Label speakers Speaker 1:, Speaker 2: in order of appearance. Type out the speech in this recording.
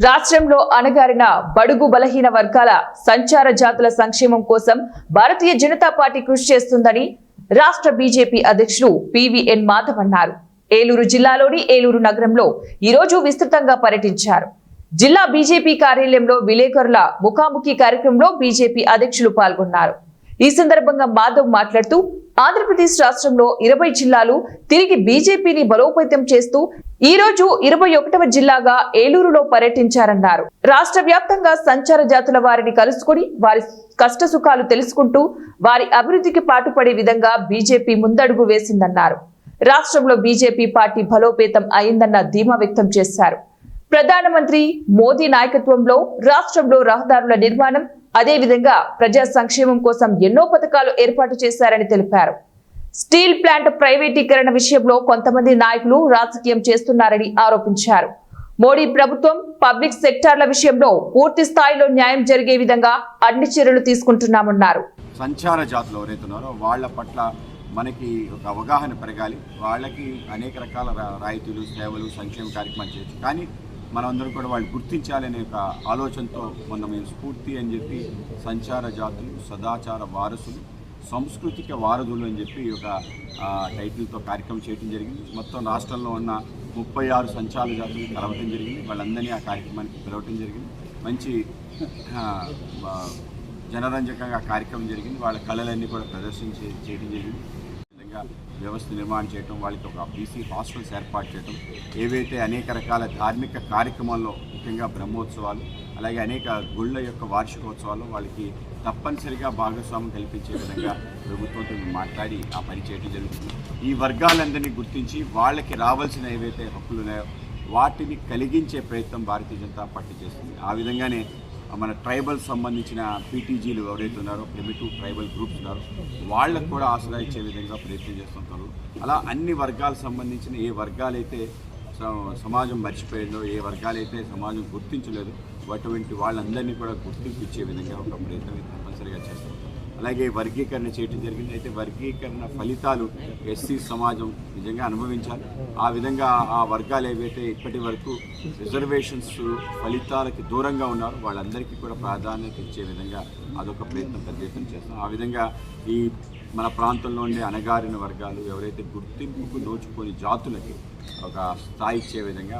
Speaker 1: రాష్ట్రంలో అణగారిన బడుగు బలహీన వర్గాల సంచార జాతుల సంక్షేమం కోసం భారతీయ జనతా పార్టీ కృషి చేస్తుందని రాష్ట్ర బీజేపీ అధ్యక్షుడు పివిఎన్ మాధవ్ అన్నారు. ఏలూరు జిల్లాలోని ఏలూరు నగరంలో ఈ రోజు విస్తృతంగా పర్యటించారు. జిల్లా బీజేపీ కార్యాలయంలో విలేకరుల ముఖాముఖి కార్యక్రమంలో బీజేపీ అధ్యక్షులు పాల్గొన్నారు. ఈ సందర్భంగా మాధవ్ మాట్లాడుతూ ఆంధ్రప్రదేశ్ రాష్ట్రంలో 20 జిల్లాలు తిరిగి బీజేపీని బలోపేతం చేస్తూ ఈ రోజు 21వ జిల్లాగా ఏలూరులో పర్యటించారన్నారు. రాష్ట్ర వ్యాప్తంగా సంచార జాతుల వారిని కలుసుకుని వారి కష్ట సుఖాలు తెలుసుకుంటూ వారి అభివృద్ధికి పాటుపడే విధంగా బీజేపీ ముందడుగు వేసిందన్నారు. రాష్ట్రంలో బీజేపీ పార్టీ బలోపేతం అయిందన్న ధీమా వ్యక్తం చేశారు. ప్రధానమంత్రి మోదీ నాయకత్వంలో రాష్ట్రంలో రహదారుల నిర్మాణం, అదేవిధంగా ప్రజా సంక్షేమం కోసం ఎన్నో పథకాలు ఏర్పాటు చేశారని తెలిపారు. స్టీల్ ప్లాంట్ ప్రైవేటీకరణ విషయంలో కొంతమంది నాయకులు రాజకీయం చేస్తున్నారని ఆరోపించారు. మోడీ ప్రభుత్వం పబ్లిక్ సెక్టార్ల విషయంలో పూర్తి స్థాయిలో న్యాయం జరిగే విధంగా అన్ని చర్యలు తీసుకుంటున్నామన్నారు.
Speaker 2: సంచార జాతులు ఎవరైతే ఉన్నారో వాళ్ళ పట్ల మనకి ఒక అవగాహన పెరగాలి. వాళ్ళకి అనేక రకాల రాయితీలు, సేవలు, సంక్షేమ కార్యక్రమాలు చేయొచ్చు. కానీ మనమందరం కూడా వాళ్ళు గుర్తించాలనే ఒక ఆలోచనతో మొన్న మేము స్ఫూర్తి అని చెప్పి సంచార జాతులు, సదాచార వారసులు, సాంస్కృతిక వారధులు అని చెప్పి ఒక టైటిల్తో కార్యక్రమం చేయడం జరిగింది. మొత్తం రాష్ట్రంలో ఉన్న 36 సంచార జాతులు కలవటం జరిగింది. వాళ్ళందరినీ ఆ కార్యక్రమానికి పిలవటం జరిగింది. మంచి జనరంజకంగా కార్యక్రమం జరిగింది. వాళ్ళ కళలన్నీ కూడా ప్రదర్శన చేయడం జరిగింది. వ్యవస్థ నిర్మాణం చేయటం, వాళ్ళకి ఒక బీసీ హాస్టల్స్ ఏర్పాటు చేయటం, ఏవైతే అనేక రకాల ధార్మిక కార్యక్రమాల్లో ముఖ్యంగా బ్రహ్మోత్సవాలు, అలాగే అనేక గుళ్ళ యొక్క వార్షికోత్సవాలు వాళ్ళకి తప్పనిసరిగా భాగస్వామ్యం కల్పించే విధంగా ప్రభుత్వంతో మాట్లాడి ఆ పని చేయడం జరుగుతుంది. ఈ వర్గాలందరినీ గుర్తించి వాళ్ళకి రావాల్సిన ఏవైతే హక్కులు ఉన్నాయో వాటిని కలిగించే ప్రయత్నం భారతీయ జనతా పార్టీ చేస్తుంది. ఆ విధంగానే మన ట్రైబల్ సంబంధించిన పీటీజీలు ఎవరైతే ఉన్నారో, ప్రిమిటివ్ ట్రైబల్ గ్రూప్స్ ఉన్నారో వాళ్ళకు కూడా ఆసరా ఇచ్చే విధంగా ప్రయత్నం చేస్తుంటారు. అలా అన్ని వర్గాలకు సంబంధించిన ఏ వర్గాలైతే సమాజం మర్చిపోయిందో, ఏ వర్గాలైతే సమాజం గుర్తించలేదు, అటువంటి వాళ్ళందరినీ కూడా గుర్తింపు ఇచ్చే విధంగా ఒక ప్రయత్నం తప్పనిసరిగా చేస్తారు. అలాగే వర్గీకరణ చేయడం జరిగింది. అయితే వర్గీకరణ ఫలితాలు ఎస్సీ సమాజం నిజంగా అనుభవించాలి. ఆ విధంగా ఆ వర్గాలు ఏవైతే ఇప్పటి వరకు రిజర్వేషన్స్ ఫలితాలకి దూరంగా ఉన్నారో వాళ్ళందరికీ కూడా ప్రాధాన్యత ఇచ్చే విధంగా అదొక ప్రయత్నం చేస్తాం. ఆ విధంగా ఈ మన ప్రాంతంలో ఉండే అణగారిన వర్గాలు ఎవరైతే గుర్తింపుకు నోచుకొని జాతులకి ఒక స్థాయి ఇచ్చే విధంగా